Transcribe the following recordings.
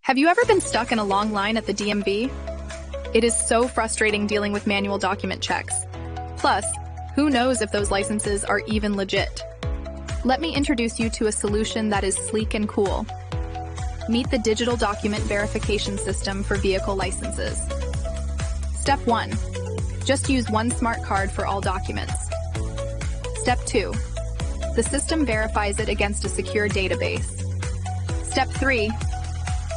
Have you ever been stuck in a long line at the DMV? It is so frustrating dealing with manual document checks. Plus, who knows if those licenses are even legit? Let me introduce you to a solution that is sleek and cool. Meet the Digital Document Verification System for vehicle licenses. Step 1. Just use one smart card for all documents. Step 2. The system verifies it against a secure database. Step 3.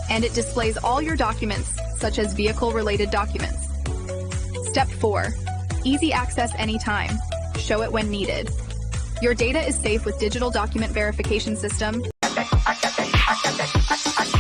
And it displays all your documents, such as vehicle-related documents. Step 4. Easy access anytime. Show it when needed. Your data is safe with Digital Document Verification System.